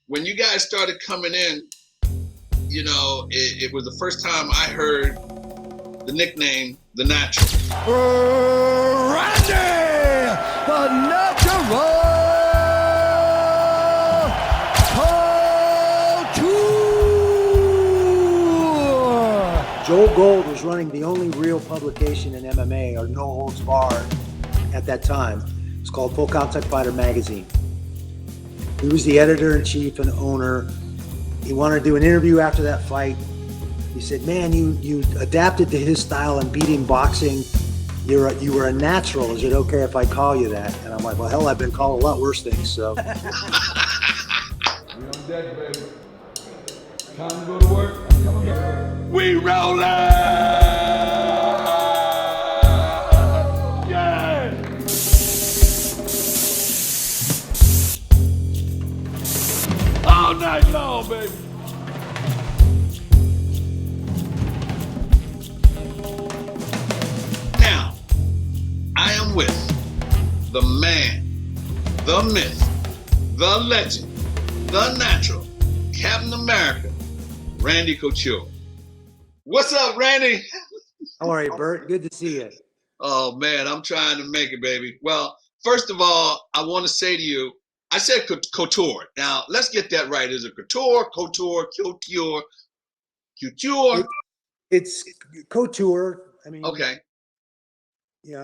when you guys started coming in, it was the first time I heard the nickname The Natural. Randy, the Natural Couture. Joel Gold was running the only real publication in MMA, or No Holds Barred, at that time. It's called Full Contact Fighter magazine. He was the editor-in-chief and owner. He wanted to do an interview after that fight. He said, "Man, you adapted to his style and beating boxing. You were a natural. Is it okay if I call you that?" And I'm like, "Well, hell, I've been called a lot worse things." So. We on deck, baby. Time to go to work. I'm coming back. We rollin'! Yeah! All night long, baby. Now, I am with the man, the myth, the legend, the natural, Captain America, Randy Couture. What's up, Randy? How are you, Burt? Good to see you. Oh, man, I'm trying to make it, baby. Well, first of all, I want to say to you, I said couture. Now, let's get that right. Is it couture, couture? It's couture. I mean, Okay. You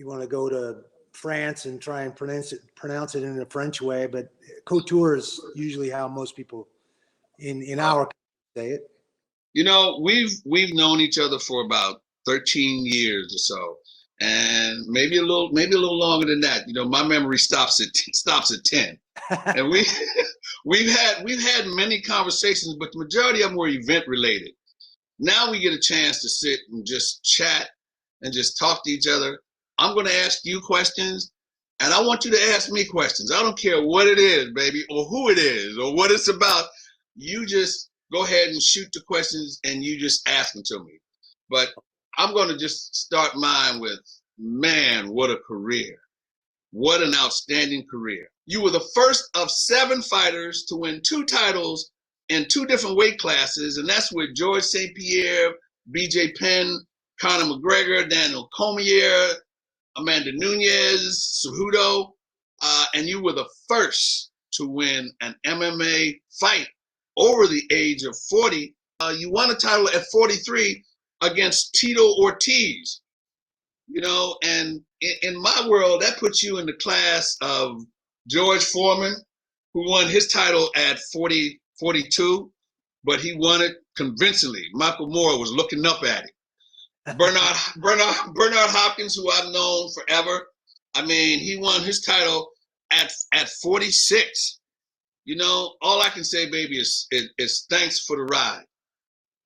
want to go to France and try and pronounce it in a French way, but couture is usually how most people in our country say it. We've known each other for about 13 years or so, and maybe a little longer than that. My memory stops at 10, and we've had many conversations, but the majority of them were event related. Now we get a chance to sit and just chat and just talk to each other. I'm going to ask you questions, and I want you to ask me questions. I don't care what it is, baby, or who it is, or what it's about. You just go ahead and shoot the questions, and you just ask them to me. But I'm going to just start mine with, man, what a career. What an outstanding career. You were the first of 7 fighters to win 2 titles in 2 different weight classes, and that's with George St. Pierre, BJ Penn, Conor McGregor, Daniel Cormier, Amanda Nunes, Cejudo, and you were the first to win an MMA fight over the age of 40. You won a title at 43 against Tito Ortiz. And in my world, that puts you in the class of George Foreman, who won his title at 42, but he won it convincingly. Michael Moore was looking up at him. Bernard Hopkins, who I've known forever, I mean, he won his title at 46. All I can say, baby, is thanks for the ride.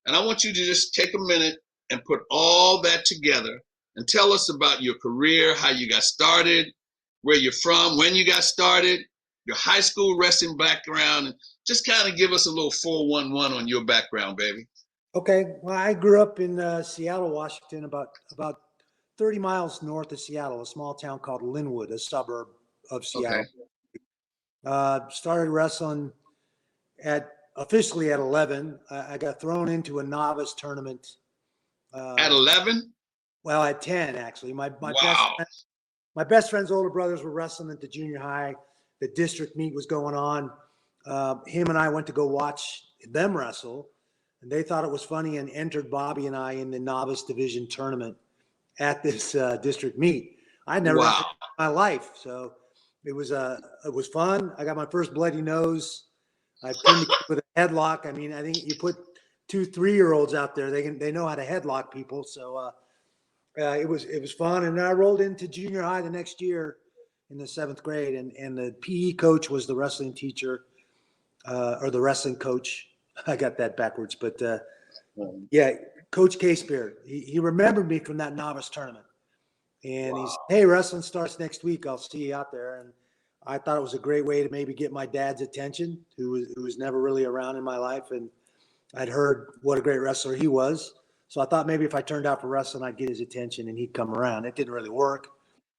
And I want you to just take a minute and put all that together and tell us about your career, how you got started, where you're from, when you got started, your high school wrestling background, and just kind of give us a little 411 on your background, baby. Okay. Well, I grew up in Seattle, Washington, about 30 miles north of Seattle, a small town called Linwood, a suburb of Seattle. Okay. Started wrestling officially at 11. I got thrown into a novice tournament. At 11? Well, at 10, actually. My best friend's older brothers were wrestling at the junior high. The district meet was going on. Him and I went to go watch them wrestle, and they thought it was funny and entered Bobby and I in the novice division tournament at this district meet. I'd never wrestled in my life, so it was fun. I got my first bloody nose. I pinned the kid with a headlock. I mean, I think you put 2 3-year-olds out there, they know how to headlock people. So it was fun. And then I rolled into junior high the next year in the 7th grade, and the PE coach was the wrestling teacher, or the wrestling coach. I got that backwards, but Coach K-Spear. He remembered me from that novice tournament, and he said, "Hey, wrestling starts next week. I'll see you out there." And I thought it was a great way to maybe get my dad's attention, who was never really around in my life, and I'd heard what a great wrestler he was. So I thought maybe if I turned out for wrestling, I'd get his attention and he'd come around. It didn't really work.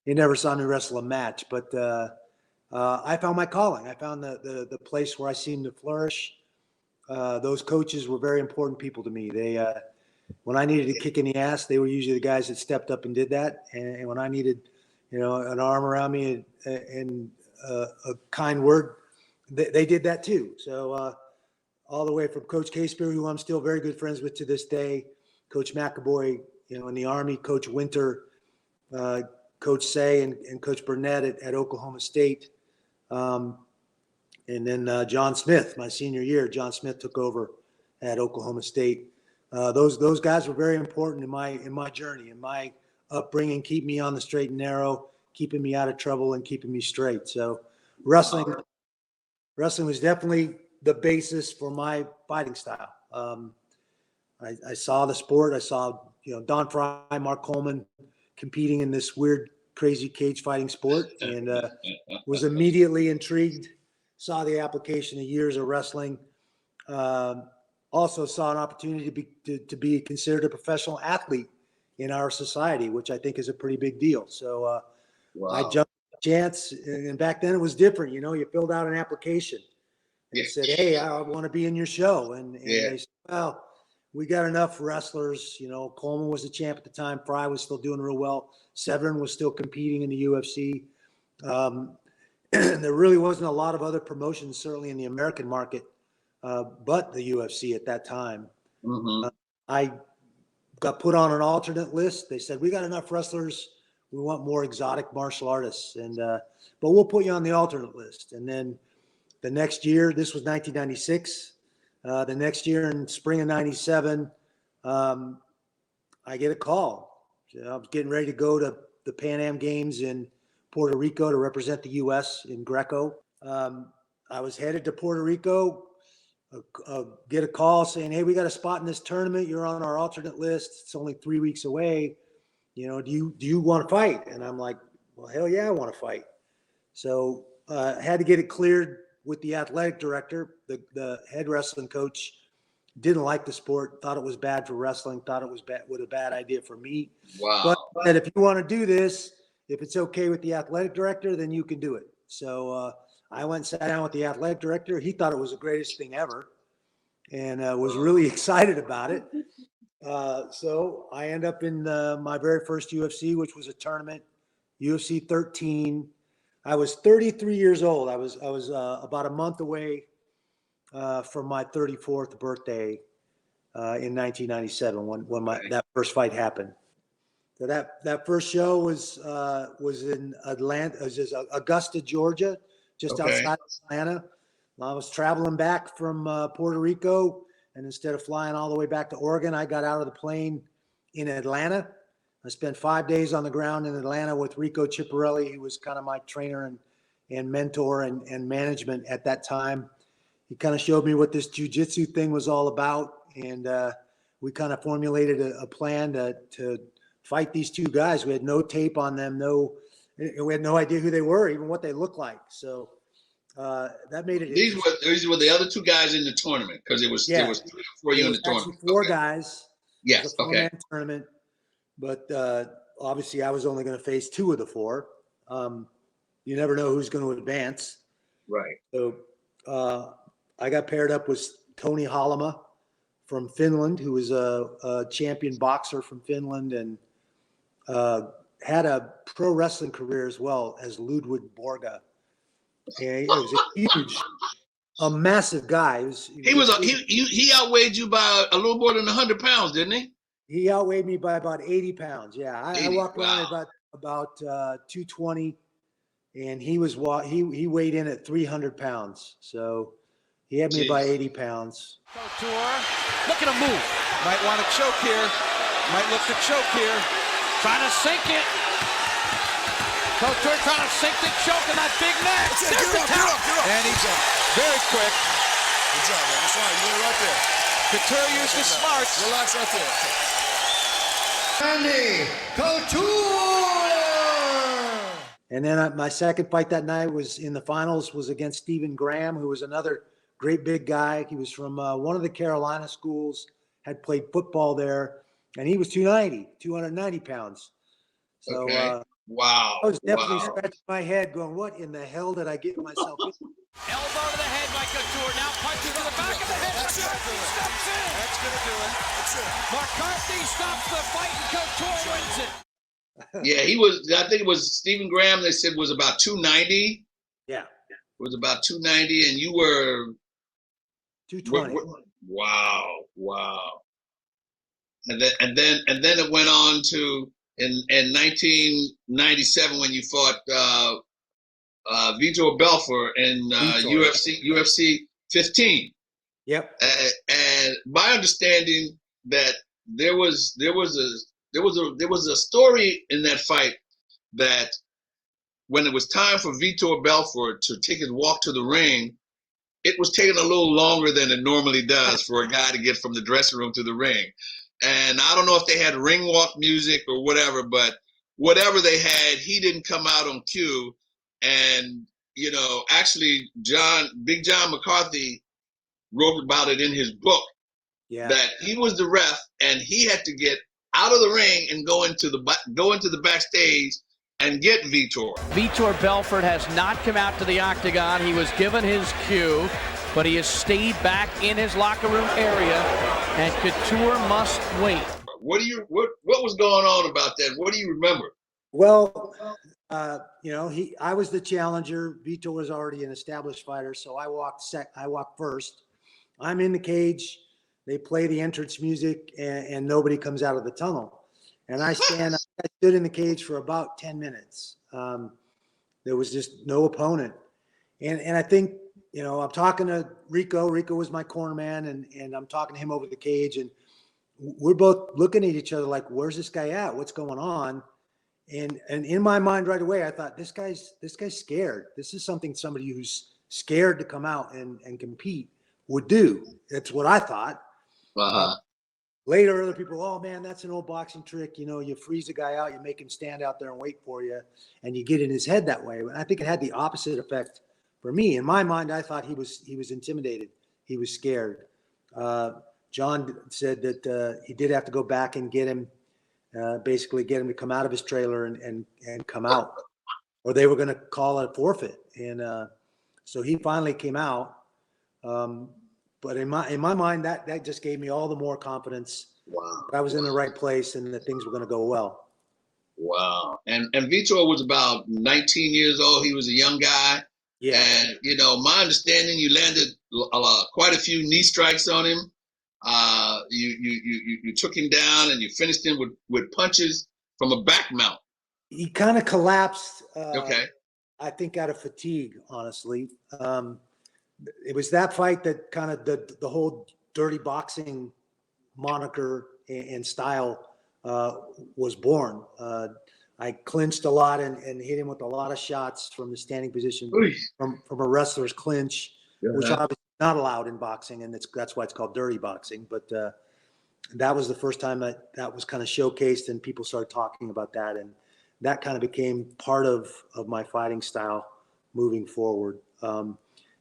He never saw me wrestle a match, but I found my calling. I found the place where I seemed to flourish. Those coaches were very important people to me. They, when I needed a kick in the ass, they were usually the guys that stepped up and did that. And when I needed, an arm around me and a kind word, they did that too. So all the way from Coach Caseberry, who I'm still very good friends with to this day, Coach McAvoy, in the Army, Coach Winter, Coach Say, and Coach Burnett at Oklahoma State. And then John Smith, my senior year, John Smith took over at Oklahoma State. Those guys were very important in my journey, in my upbringing, keep me on the straight and narrow, keeping me out of trouble and keeping me straight. So wrestling was definitely the basis for my fighting style. I saw the sport. I saw, Don Fry, Mark Coleman competing in this weird, crazy cage fighting sport, and was immediately intrigued. Saw the application of years of wrestling. Also saw an opportunity to be considered a professional athlete in our society, which I think is a pretty big deal. So Wow. I jumped at the chance, and back then it was different. You filled out an application and said, "Hey, I want to be in your show," and they said, "Well, we got enough wrestlers." Coleman was the champ at the time. Fry was still doing real well. Severn was still competing in the UFC. There really wasn't a lot of other promotions, certainly in the American market, but the UFC at that time. Mm-hmm. I got put on an alternate list. They said, "We got enough wrestlers. We want more exotic martial artists, and but we'll put you on the alternate list." And then the next year, this was 1996. The next year in spring of 97, I get a call. I was getting ready to go to the Pan Am Games in Puerto Rico to represent the U.S. in Greco. I was headed to Puerto Rico, get a call saying, "Hey, we got a spot in this tournament. You're on our alternate list. It's only 3 weeks away. Do you want to fight?" And I'm like, "Well, hell yeah, I want to fight." So I had to get it cleared with the athletic director. The head wrestling coach didn't like the sport, thought it was bad for wrestling, thought it was a bad idea for me. Wow. But said, "If you want to do this, if it's okay with the athletic director, then you can do it." So I went and sat down with the athletic director. He thought it was the greatest thing ever and was really excited about it. So I end up in my very first UFC, which was a tournament, UFC 13. I was 33 years old. I was about a month away from my 34th birthday in 1997 when that first fight happened. So that first show was in Atlanta, Augusta, Georgia, just outside of Atlanta. I was traveling back from Puerto Rico, and instead of flying all the way back to Oregon, I got out of the plane in Atlanta. I spent 5 days on the ground in Atlanta with Rico Ciparelli, who was kind of my trainer and mentor and management at that time. He kind of showed me what this jiu-jitsu thing was all about, and we kind of formulated a plan to fight these two guys. We had no tape on them, we had no idea who they were, even what they looked like. So that made it. These were the other two guys in the tournament, because there was 3 or 4 you in the tournament. 4 guys. Yes. It was a 4-man tournament, but obviously I was only going to face 2 of the 4. You never know who's going to advance. Right. So I got paired up with Tony Halama from Finland, who was a champion boxer from Finland and had a pro wrestling career as well as Ludwig Borga. And he was a massive guy. He outweighed you by a little more than 100 pounds, didn't he? He outweighed me by about 80 pounds. Yeah, I walked around at about 220, and he weighed in at 300 pounds. So he had me by 80 pounds. Couture, looking to move. Might want to choke here. Might look to choke here. Trying to sink it. Couture trying to sink the choke in that big neck. There's the tap. And he's very quick. Good job, man. That's right. You were right there. Couture used his smarts. Relax right there. Andy Couture! And then my second fight that night was in the finals was against Stephen Graham, who was another great big guy. He was from one of the Carolina schools, had played football there, and he was 290 pounds. So Wow. I was definitely Wow. scratching my head going, what in the hell did I get myself in? Elbow to the head by Couture. Now punches to the back of the head. That's it. McCarthy steps in. That's going to do it. That's it. McCarthy stops the fight and Couture wins it. Yeah, he was. I think it was Stephen Graham. They said was about 290. Yeah, Was about 290, and you were 220. Wow, wow. And then it went on to in 1997 when you fought Vitor Belfort in UFC 15. Yep. And my understanding that there was a story in that fight that when it was time for Vitor Belfort to take his walk to the ring, it was taking a little longer than it normally does for a guy to get from the dressing room to the ring. And I don't know if they had ring walk music or whatever, but whatever they had, he didn't come out on cue. And, you know, actually Big John McCarthy wrote about it in his book, that he was the ref and he had to get out of the ring and go into the backstage and get Vitor. Vitor Belfort has not come out to the octagon. He was given his cue, but he has stayed back in his locker room area, and Couture must wait. What was going on about that? What do you remember? Well, you know, I was the challenger. Vitor was already an established fighter, so I walked first. I'm in the cage. They play the entrance music, and nobody comes out of the tunnel. And I stood in the cage for about 10 minutes. There was just no opponent. And I think, you know, I'm talking to Rico. Rico was my corner man, and I'm talking to him over the cage. And we're both looking at each other like, where's this guy at? What's going on? And in my mind right away, I thought, this guy's scared. This is something somebody who's scared to come out and compete would do. That's what I thought. Later, other people, oh man, that's an old boxing trick. You know, you freeze a guy out, you make him stand out there and wait for you, and you get in his head that way. And I think it had the opposite effect for me. In my mind, I thought he was intimidated. He was scared. John said that he did have to go back and get him, basically get him to come out of his trailer and come out, or they were going to call it a forfeit. And so he finally came out. But in my mind, that just gave me all the more confidence. Wow. I was in the right place and that things were going to go well. Wow. And Vitor was about 19 years old. He was a young guy. Yeah. And, you know, my understanding, you landed quite a few knee strikes on him. You took him down and you finished him with punches from a back mount. He kind of collapsed. Okay. I think out of fatigue, honestly. It was that fight that kind of the whole dirty boxing moniker and style was born. I clinched a lot and hit him with a lot of shots from the standing position from a wrestler's clinch, which obviously is not allowed in boxing, and that's why it's called dirty boxing. But that was the first time that was kind of showcased, and people started talking about that, and that kind of became part of my fighting style moving forward.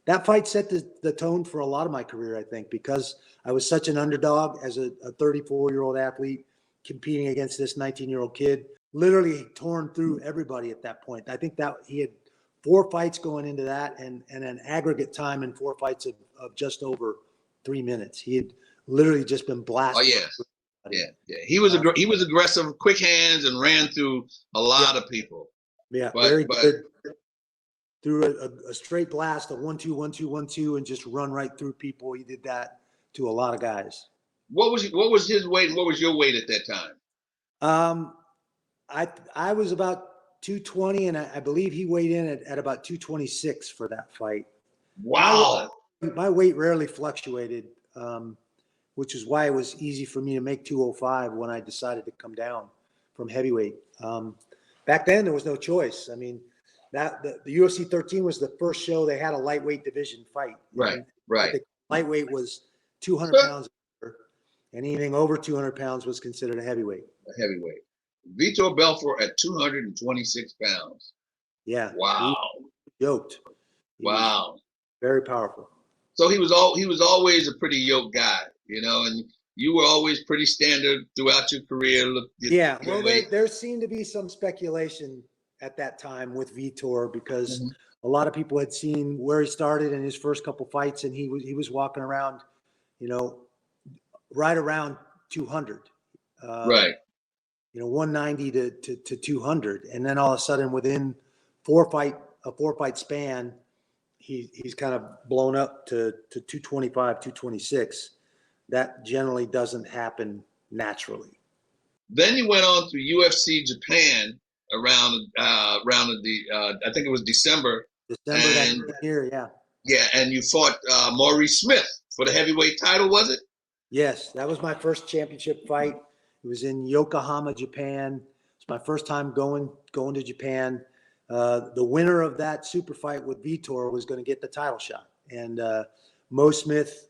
That fight set the tone for a lot of my career, I think, because I was such an underdog as a 34-year-old athlete competing against this 19-year-old kid, literally torn through everybody at that point. I think that he had 4 fights going into that and an aggregate time in 4 fights of just over 3 minutes. He had literally just been blasted. Oh, yeah. Yeah. He was aggressive, quick hands, and ran through a lot of people. Yeah, very good. Through a straight blast, a 1-2, 1-2, 1-2, and just run right through people. He did that to a lot of guys. What was his weight and what was your weight at that time? I was about 220, and I believe he weighed in at about 226 for that fight. Wow. My weight rarely fluctuated, which is why it was easy for me to make 205 when I decided to come down from heavyweight. Back then, there was no choice. I mean, the UFC 13 was the first show they had a lightweight division fight. Right. I think lightweight was 200 pounds, and anything over 200 pounds was considered a heavyweight. A heavyweight. Vitor Belfort at 226 pounds. Yeah. Wow. He was yoked. He was very powerful. So he was always a pretty yoked guy, you know, and you were always pretty standard throughout your career. Yeah. Well, there seemed to be some speculation at that time with Vitor because a lot of people had seen where he started in his first couple fights, and he was walking around, right around 200. Right. 190 to 200, and then all of a sudden within a four fight span, he's kind of blown up to 225, 226. That generally doesn't happen naturally. Then you went on to UFC Japan around the I think it was December. That year, yeah. Yeah, and you fought Maurice Smith for the heavyweight title, was it? Yes, that was my first championship fight. It was in Yokohama, Japan. It's my first time going to Japan. The winner of that super fight with Vitor was going to get the title shot. And Mo Smith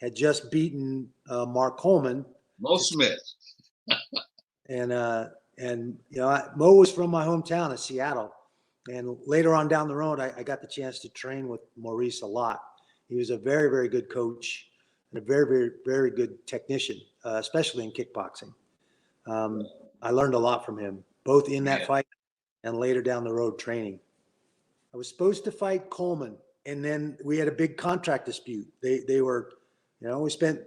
had just beaten Mark Coleman. Mo Smith. And Mo was from my hometown of Seattle. And later on down the road, I got the chance to train with Maurice a lot. He was a very, very good coach and a very, very, very good technician, especially in kickboxing. I learned a lot from him, both in that fight and later down the road training. I was supposed to fight Coleman, and then we had a big contract dispute. They were, we spent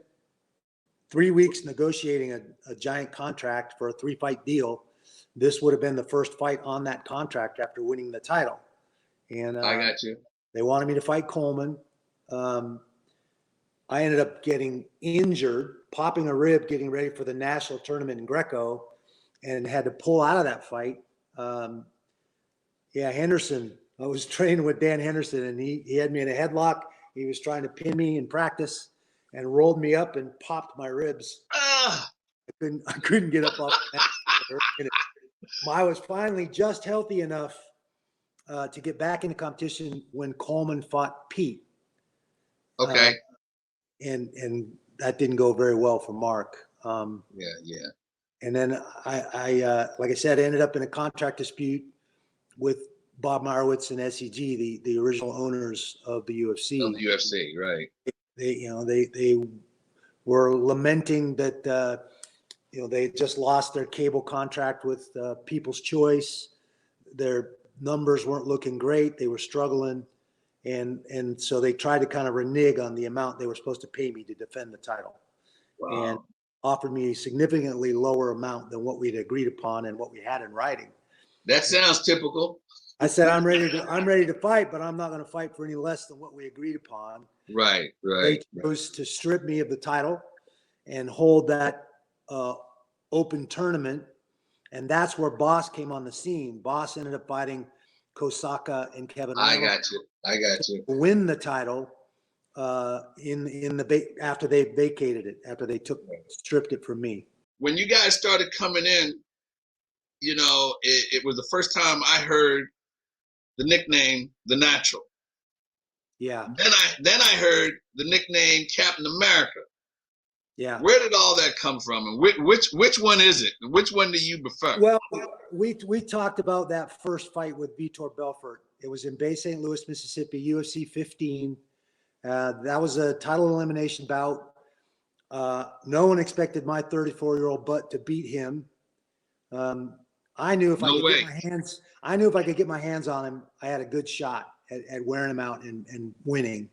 3 weeks negotiating a giant contract for a 3-fight deal. This would have been the first fight on that contract after winning the title. And I got you. They wanted me to fight Coleman. I ended up getting injured, popping a rib, getting ready for the national tournament in Greco, and had to pull out of that fight. Henderson. I was training with Dan Henderson, and he had me in a headlock. He was trying to pin me in practice and rolled me up and popped my ribs. I couldn't get up off the mat. I was finally just healthy enough to get back into competition when Coleman fought Pete. Okay. And that didn't go very well for Mark. Yeah. And then I like I said, ended up in a contract dispute with Bob Meyerowitz and SEG, the original owners of the UFC. Of the UFC, right. They were lamenting that they just lost their cable contract with People's Choice. Their numbers weren't looking great. They were struggling. And so they tried to kind of renege on the amount they were supposed to pay me to defend the title. Wow. And offered me a significantly lower amount than what we'd agreed upon and what we had in writing. That sounds typical. I said, I'm ready to fight, but I'm not going to fight for any less than what we agreed upon. Right. They chose to strip me of the title and hold that open tournament. And that's where Boss came on the scene. Boss ended up fighting Kosaka and Kevin Reynolds. I got you. To win the title after they vacated it, after they stripped it from me. When you guys started coming in, it was the first time I heard the nickname The Natural. Yeah. Then I heard the nickname Captain America. Yeah. Where did all that come from, and which one is it? Which one do you prefer? Well, we talked about that first fight with Vitor Belfort. It was in Bay St. Louis, Mississippi, UFC 15. That was a title elimination bout. No one expected my 34-year-old butt to beat him. I knew if I could get my hands on him, I had a good shot at wearing him out and winning.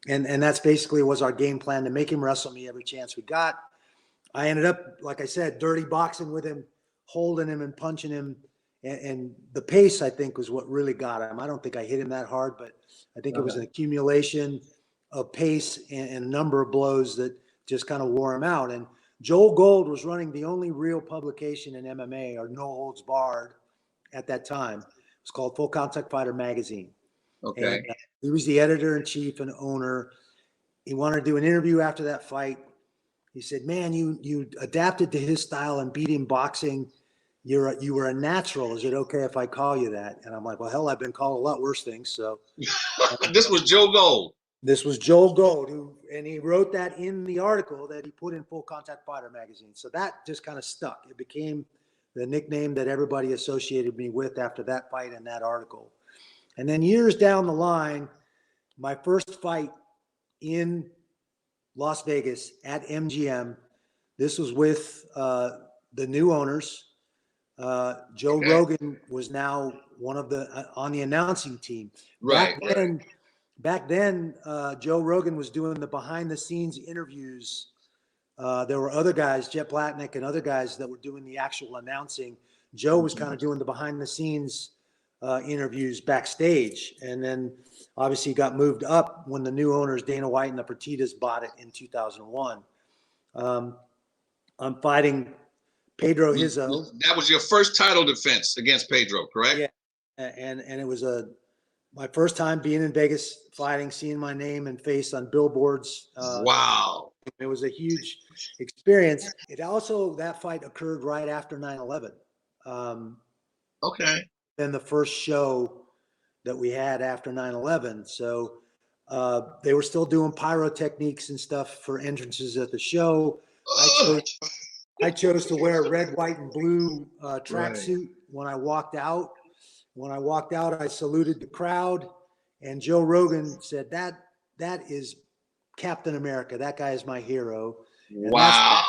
And that's basically was our game plan, to make him wrestle me every chance we got. I ended up, like I said, dirty boxing with him, holding him and punching him. And the pace, I think, was what really got him. I don't think I hit him that hard, but I think it was an accumulation of pace and a number of blows that just kind of wore him out. And Joel Gold was running the only real publication in MMA, or No Holds Barred, at that time. It was called Full Contact Fighter Magazine. Okay. And he was the editor-in-chief and owner. He wanted to do an interview after that fight. He said, "Man, you adapted to his style and beat him boxing. You were a natural. Is it okay if I call you that?" And I'm like, "Well, hell, I've been called a lot worse things." So This was Joe Gold. This was Joel Gold, and he wrote that in the article that he put in Full Contact Fighter Magazine. So that just kind of stuck. It became the nickname that everybody associated me with after that fight and that article. And then years down the line, my first fight in Las Vegas at MGM, this was with the new owners, Joe Rogan was now one of the on the announcing team. Right. Back then, Joe Rogan was doing the behind the scenes interviews. There were other guys, Jet Blatnick and other guys that were doing the actual announcing. Joe was kind of doing the behind the scenes interviews backstage. And then obviously got moved up when the new owners, Dana White and the Fertittas, bought it in 2001. I'm fighting Pedro Hizzo. That was your first title defense against Pedro, correct? Yeah. And it was my first time being in Vegas fighting, seeing my name and face on billboards. Wow. It was a huge experience. It also, that fight occurred right after 9/11. Okay. And the first show that we had after 9/11. So they were still doing pyrotechniques and stuff for entrances at the show. I chose to wear a red, white, and blue tracksuit when I walked out. When I walked out, I saluted the crowd, and Joe Rogan said, that is Captain America. That guy is my hero. And wow.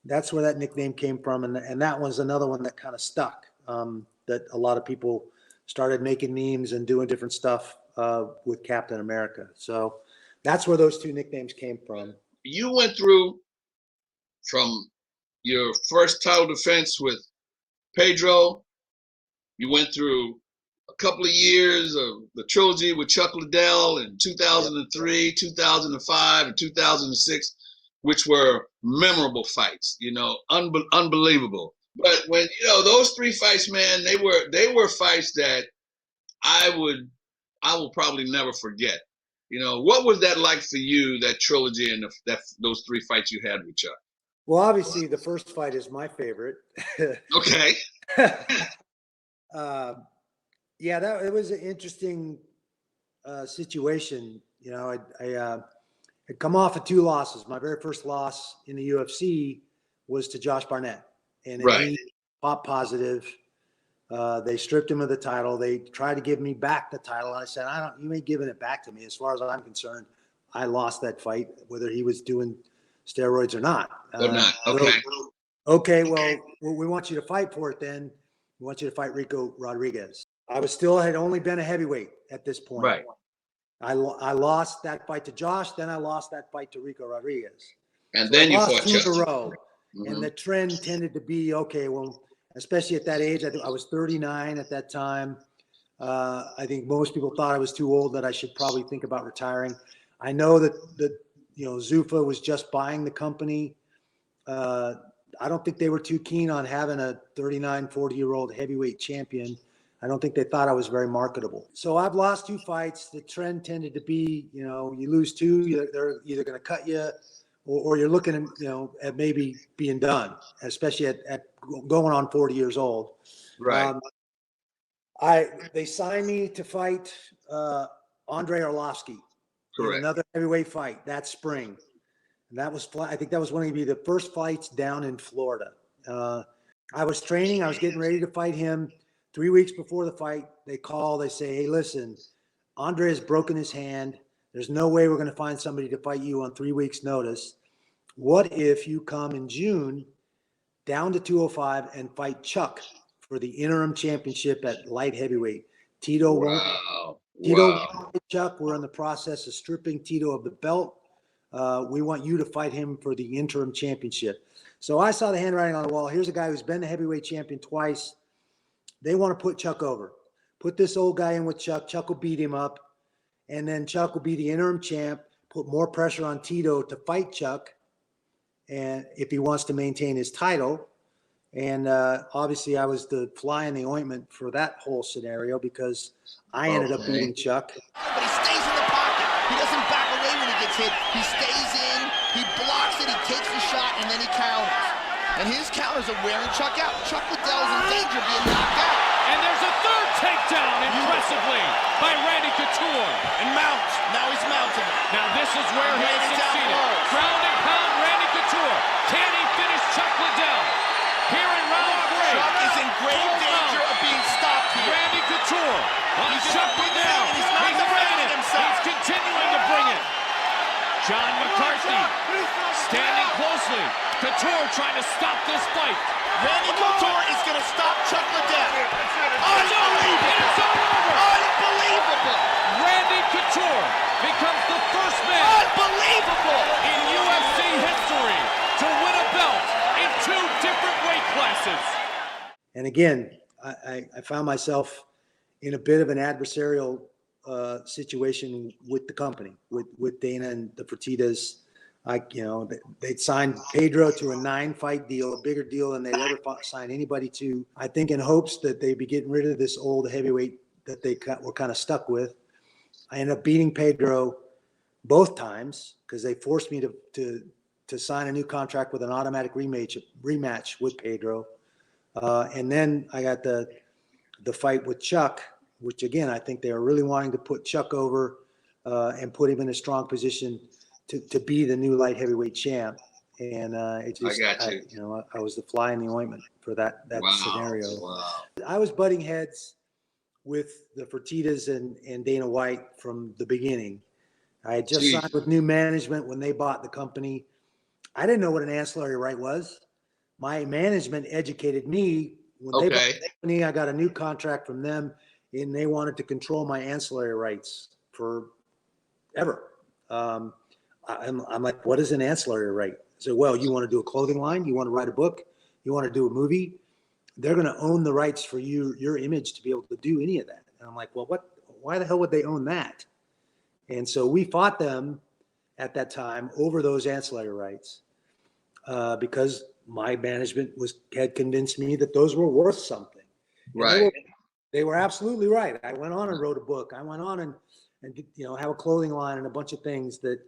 That's where that nickname came from. And that was another one that kind of stuck, that a lot of people started making memes and doing different stuff with Captain America. So that's where those two nicknames came from. You went through from your first title defense with Pedro. You went through a couple of years of the trilogy with Chuck Liddell in 2003, 2005, and 2006, which were memorable fights, unbelievable. But when, those three fights, man, they were fights that I will probably never forget. What was that like for you, that trilogy and those three fights you had with Chuck? Well, obviously the first fight is my favorite. Okay. Yeah, it was an interesting situation. I had come off of 2 losses. My very first loss in the UFC was to Josh Barnett, and he popped positive. They stripped him of the title. They tried to give me back the title. I said, you ain't giving it back to me. As far as I'm concerned, I lost that fight, whether he was doing steroids or not. Okay, well, we want you to fight for it then. We want you to fight Rico Rodriguez. I had only been a heavyweight at this point. Right. I lost that fight to Josh, then I lost that fight to Rico Rodriguez. And then you fought 2 Chuck. in a row. Mm-hmm. And the trend tended to be, okay, well, especially at that age, I was 39 at that time. I think most people thought I was too old, that I should probably think about retiring. I know that Zuffa was just buying the company. I don't think they were too keen on having a 39, 40-year-old heavyweight champion. I don't think they thought I was very marketable. So I've lost 2 fights. The trend tended to be, you lose 2, they're either going to cut you or you're looking at, at maybe being done, especially at going on 40 years old. Right. They signed me to fight Andrei Arlovsky. Correct. Another heavyweight fight that spring. And I think that was one of the first fights down in Florida. I was training. I was getting ready to fight him. 3 weeks before the fight, they call. They say, hey, listen, Andre has broken his hand. There's no way we're going to find somebody to fight you on 3 weeks' notice. What if you come in June down to 205 and fight Chuck for the interim championship at light heavyweight? Tito won't fight Chuck. We're in the process of stripping Tito of the belt. We want you to fight him for the interim championship. So I saw the handwriting on the wall. Here's a guy who's been the heavyweight champion twice. They want to put Chuck over. Put this old guy in with Chuck. Chuck will beat him up. And then Chuck will be the interim champ, put more pressure on Tito to fight Chuck, and if he wants to maintain his title. And obviously I was the fly in the ointment for that whole scenario because I ended up beating Chuck. But he stays in the pocket. He doesn't back away when he gets hit. He stays in, he blocks it, he takes the shot, and then he counters. And his counters are wearing Chuck out. Chuck Liddell's in danger of being knocked out. And there's a third takedown impressively by Randy Couture. And mounts. Now he's mounting it. Now this is where he has succeeded. Ground and pound Randy Couture. Can he finish Chuck Liddell? Here in round 3. Chuck is in grave danger of being stopped here. Randy Couture on Chuck Liddell. He's not defending himself. He's continuing to bring it. John McCarthy standing closely. Couture trying to stop this fight. Randy Couture is going to stop Chuck Liddell. Unbelievable. It's all over. Unbelievable. Randy Couture becomes the first man Unbelievable. in UFC history to win a belt in 2 different weight classes. And again, I found myself in a bit of an adversarial situation with the company, with Dana and the Fertittas. They'd signed Pedro to a 9-fight deal, a bigger deal than they'd ever signed anybody to. I think in hopes that they'd be getting rid of this old heavyweight that they were kind of stuck with. I ended up beating Pedro both times because they forced me to sign a new contract with an automatic rematch with Pedro. And then I got the fight with Chuck, which again, I think they were really wanting to put Chuck over and put him in a strong position to be the new light heavyweight champ. And it just, I was the fly in the ointment for that scenario. Wow. I was butting heads with the Fertittas and Dana White from the beginning. I had just signed with new management when they bought the company. I didn't know what an ancillary right was. My management educated me. When they bought the company, I got a new contract from them, and they wanted to control my ancillary rights forever. I'm like, what is an ancillary right? So, well, you want to do a clothing line? You want to write a book? You want to do a movie? They're going to own the rights for your image to be able to do any of that. And I'm like, well, why the hell would they own that? And so we fought them at that time over those ancillary rights because my management had convinced me that those were worth something. Right. They were absolutely right. I went on and wrote a book. I went on and have a clothing line and a bunch of things that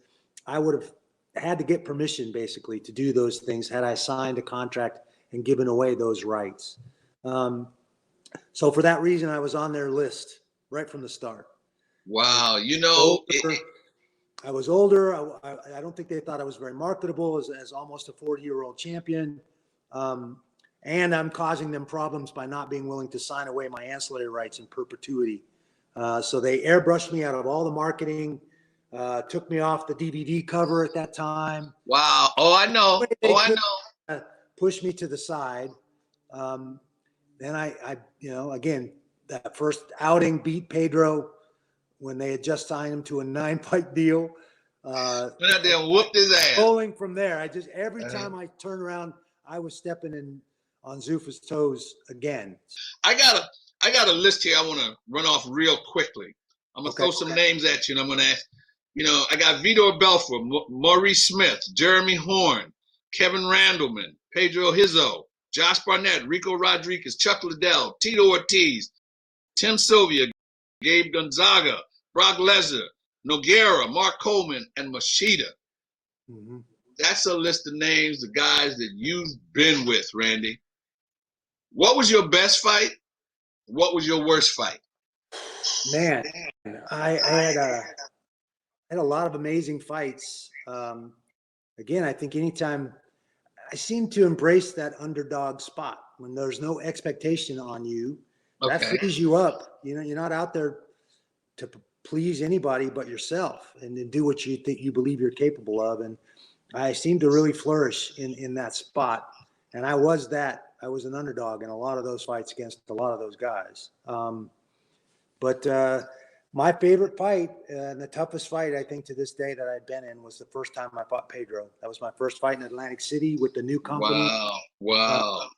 I would have had to get permission basically to do those things had I signed a contract and given away those rights. So for that reason, I was on their list right from the start. Wow. I was older. I don't think they thought I was very marketable as almost a 40-year-old champion. And I'm causing them problems by not being willing to sign away my ancillary rights in perpetuity. So they airbrushed me out of all the marketing, took me off the DVD cover at that time. Wow. Oh, I know. Pushed me to the side. Then I again, that first outing beat Pedro when they had just signed him to a 9-fight deal. Went out there and whooped his ass. Rolling from there. Every time I turned around, I was stepping on Zuffa's toes again. I got a list here I want to run off real quickly. I'm going to throw some names at you, and I'm going to ask, I got Vitor Belfort, Maurice Smith, Jeremy Horn, Kevin Randleman, Pedro Hizzo, Josh Barnett, Rico Rodriguez, Chuck Liddell, Tito Ortiz, Tim Sylvia, Gabe Gonzaga, Brock Lesnar, Nogueira, Mark Coleman, and Machida. Mm-hmm. That's a list of names, the guys that you've been with, Randy. What was your best fight? What was your worst fight? Man, I had a lot of amazing fights. Again, I think anytime I seem to embrace that underdog spot when there's no expectation on you, that frees you up. You're not out there to please anybody but yourself and then do what you think you believe you're capable of. And I seem to really flourish in that spot. And I was an underdog in a lot of those fights against a lot of those guys. But my favorite fight and the toughest fight, I think, to this day that I'd been in was the first time I fought Pedro. That was my first fight in Atlantic City with the new company. Wow.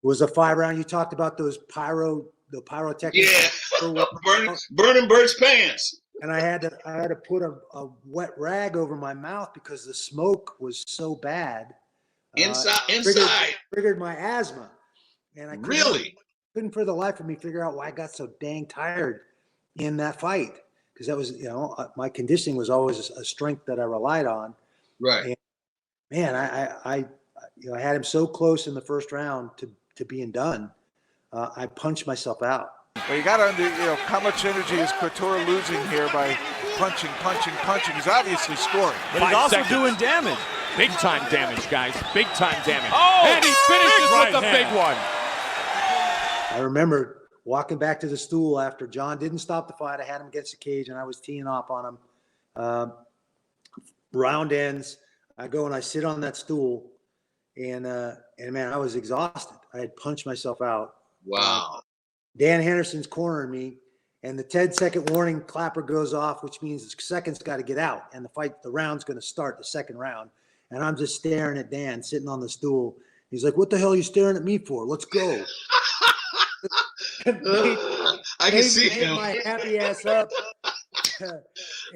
It was a 5-round. You talked about those pyrotechnics. Yeah, burning Burt's pants. And I had to put a wet rag over my mouth because the smoke was so bad. Inside. Triggered my asthma. And I couldn't for the life of me figure out why I got so dang tired in that fight. Because that was, my conditioning was always a strength that I relied on. Right. And man, I had him so close in the first round to being done. I punched myself out. Well, you got to, how much energy is Couture losing here by punching? He's obviously scoring. But he's also doing damage. Big time damage, guys. Big time damage. Oh, and he finishes with the big one. I remember walking back to the stool after John didn't stop the fight. I had him against the cage, and I was teeing off on him. Round ends. I go and I sit on that stool, And man, I was exhausted. I had punched myself out. Wow. Dan Henderson's cornering me, and the 10-second warning clapper goes off, which means the second's got to get out, and the round's going to start, the second round. And I'm just staring at Dan sitting on the stool. He's like, "What the hell are you staring at me for? Let's go." I can see him. My happy ass up and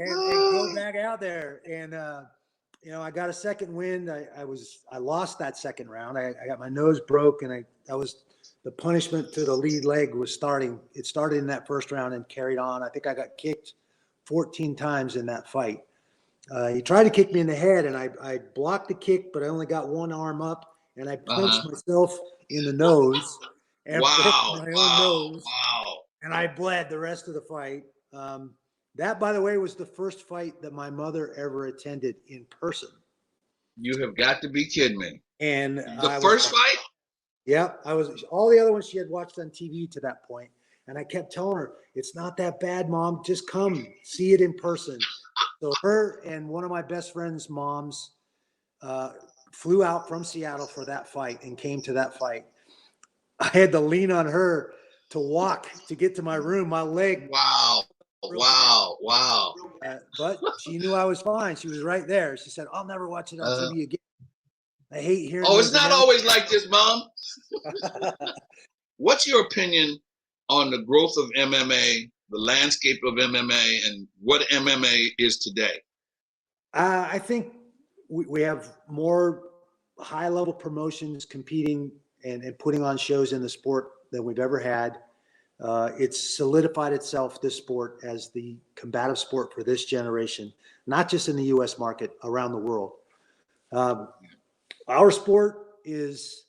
go back out there. And I got a second wind. I lost that second round. I got my nose broke, and that was the punishment to the lead leg was starting. It started in that first round and carried on. I think I got kicked 14 times in that fight. He tried to kick me in the head, and I blocked the kick, but I only got one arm up, and I punched myself in the nose. And my own nose. And I bled the rest of the fight. That, by the way, was the first fight that my mother ever attended in person. You have got to be kidding me. And the first fight? Yeah, I was. All the other ones she had watched on TV to that point. And I kept telling her, "It's not that bad, Mom. Just come see it in person." So her and one of my best friend's moms flew out from Seattle for that fight and came to that fight. I had to lean on her to walk to get to my room. My leg. Wow. But she knew I was fine. She was right there. She said, "I'll never watch it on TV again. I hate hearing." Oh, it's not always like this, Mom. What's your opinion on the growth of MMA, the landscape of MMA, and what MMA is today? I think we have more high-level promotions competing and putting on shows in the sport than we've ever had. It's solidified itself, this sport, as the combative sport for this generation, not just in the U.S. market, around the world. Our sport is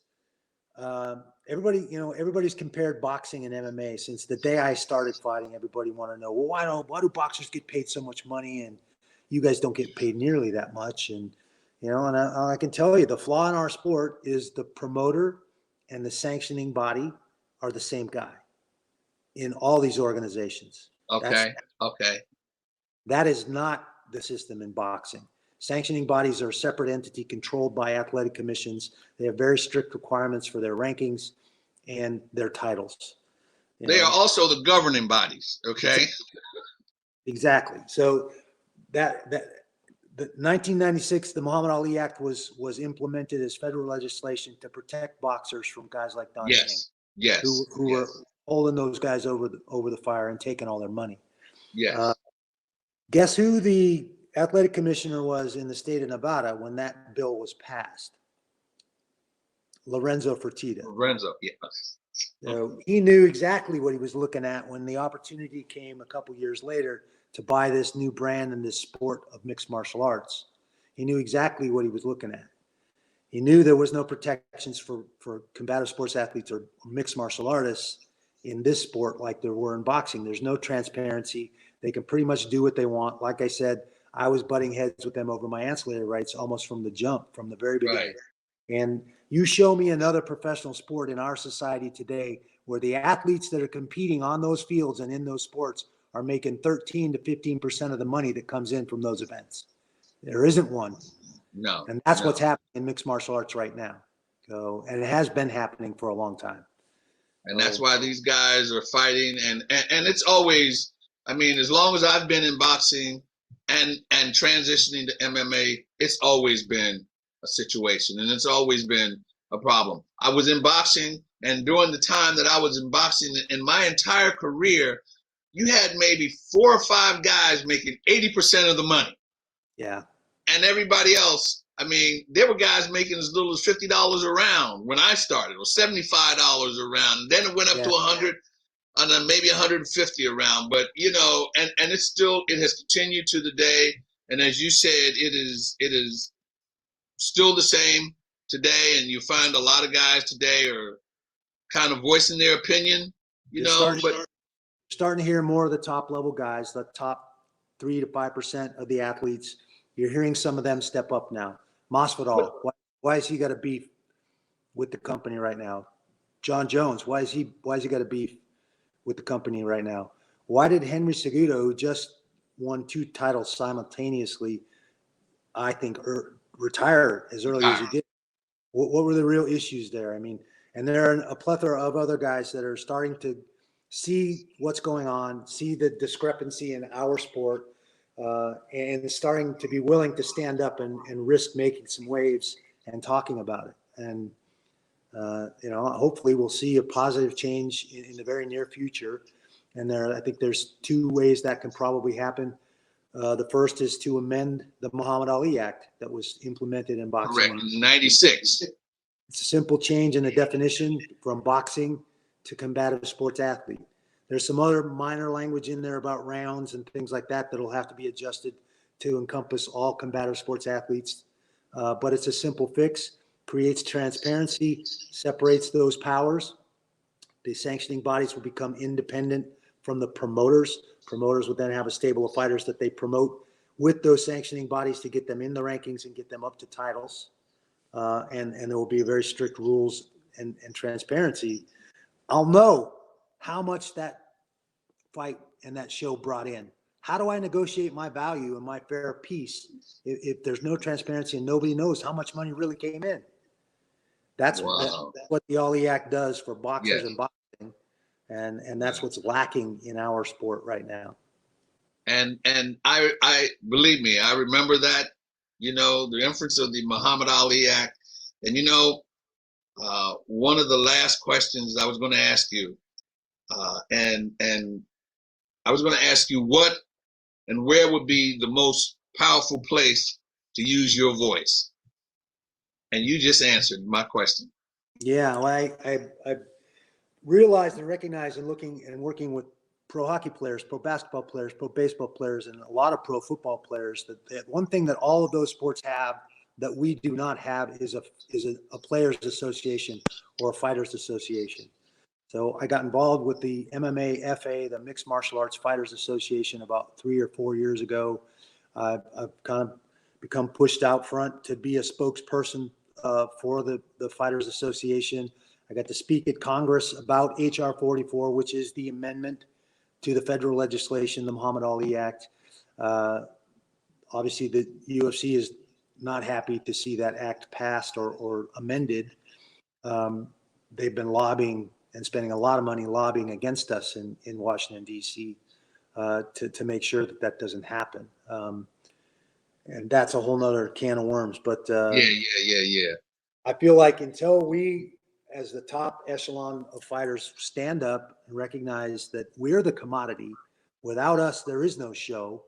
everybody's compared boxing and MMA since the day I started fighting. Everybody want to know, well, why do boxers get paid so much money and you guys don't get paid nearly that much? And I can tell you the flaw in our sport is the promoter and the sanctioning body are the same guy in all these organizations. Okay. That is not the system in boxing. Sanctioning bodies are a separate entity controlled by athletic commissions. They have very strict requirements for their rankings and their titles. They are also the governing bodies, okay? Exactly. So the 1996, the Muhammad Ali Act was implemented as federal legislation to protect boxers from guys like Don King, who were holding those guys over the fire and taking all their money. Yes. Guess who the athletic commissioner was in the state of Nevada when that bill was passed? Lorenzo Fertitta. Yes. So he knew exactly what he was looking at when the opportunity came a couple years later to buy this new brand in this sport of mixed martial arts. He knew exactly what he was looking at. He knew there was no protections for combative sports athletes or mixed martial artists in this sport like there were in boxing. There's no transparency. They can pretty much do what they want. Like I said, I was butting heads with them over my ancillary rights almost from the jump, from the very beginning. Right. And you show me another professional sport in our society today where the athletes that are competing on those fields and in those sports are making 13 to 15% of the money that comes in from those events. There isn't one. No. And that's what's happening in mixed martial arts right now. So, and it has been happening for a long time. And that's why these guys are fighting. And it's always, I mean, as long as I've been in boxing and transitioning to MMA, it's always been a situation and it's always been a problem. I was in boxing, and during the time that I was in boxing, in my entire career, you had maybe 4 or 5 guys making 80% of the money. Yeah. And everybody else, I mean, there were guys making as little as $50 a round when I started, or $75 a round. And then it went up to 100 and then maybe 150 a round. But, and it's still, it has continued to the day. And as you said, it is still the same today. And you find a lot of guys today are kind of voicing their opinion, starting to hear more of the top level guys, the top 3 to 5% of the athletes. You're hearing some of them step up now. Masvidal, why has he got a beef with the company right now? John Jones, why has he got a beef with the company right now? Why did Henry Cejudo, who just won 2 titles simultaneously, I think, retire as early as he did? What were the real issues there? I mean, and there are a plethora of other guys that are starting to see what's going on, see the discrepancy in our sport, and starting to be willing to stand up and risk making some waves and talking about it. And, hopefully we'll see a positive change in the very near future. And I think there's two ways that can probably happen. The first is to amend the Muhammad Ali Act that was implemented in boxing. Correct, 96. It's a simple change in the definition from boxing to combative sports athlete. There's some other minor language in there about rounds and things like that that'll have to be adjusted to encompass all combative sports athletes. But it's a simple fix, creates transparency, separates those powers. The sanctioning bodies will become independent from the promoters. Promoters would then have a stable of fighters that they promote with those sanctioning bodies to get them in the rankings and get them up to titles. And there will be very strict rules and transparency. I'll know how much that fight and that show brought in. How do I negotiate my value and my fair piece if there's no transparency and nobody knows how much money really came in? That's what the Ali Act does for boxers and boxing. And that's what's lacking in our sport right now. And I believe me, I remember that, the inference of the Muhammad Ali Act. And, one of the last questions I was going to ask you, and I was going to ask you what and where would be the most powerful place to use your voice? And you just answered my question. Yeah, well, I realized and recognized in looking and working with pro hockey players, pro basketball players, pro baseball players, and a lot of pro football players that one thing that all of those sports have that we do not have is a players association or a fighters association. So I got involved with the MMA FA, the Mixed Martial Arts Fighters Association, about 3 or 4 years ago. I've kind of become pushed out front to be a spokesperson for the Fighters Association. I got to speak at Congress about HR 44, which is the amendment to the federal legislation, the Muhammad Ali Act. Obviously, the UFC is not happy to see that act passed or amended. They've been lobbying and spending a lot of money lobbying against us in Washington, D.C. To make sure that doesn't happen. And that's a whole nother can of worms. But Yeah. I feel like until we, as the top echelon of fighters, stand up and recognize that we're the commodity, without us, there is no show,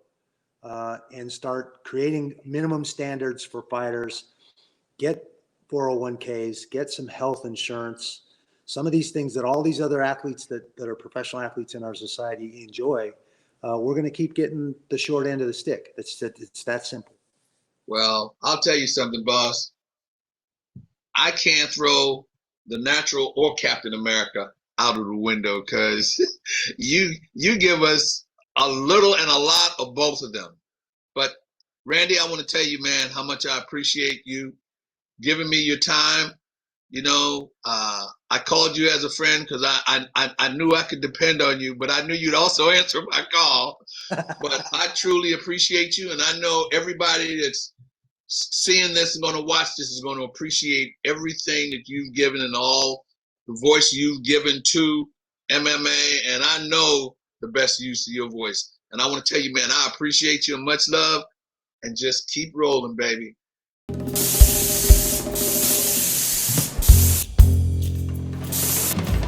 and start creating minimum standards for fighters, get 401ks, get some health insurance, some of these things that all these other athletes that are professional athletes in our society enjoy, we're going to keep getting the short end of the stick. It's that simple. Well, I'll tell you something, boss. I can't throw the Natural or Captain America out of the window because you give us a little and a lot of both of them. But Randy, I want to tell you, man, how much I appreciate you giving me your time. I called you as a friend because I knew I could depend on you, but I knew you'd also answer my call. But I truly appreciate you, and I know everybody that's seeing this and going to watch this is going to appreciate everything that you've given and all the voice you've given to MMA, and I know the best use of your voice. And I want to tell you, man, I appreciate you and much love, and just keep rolling, baby.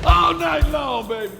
All night long, baby.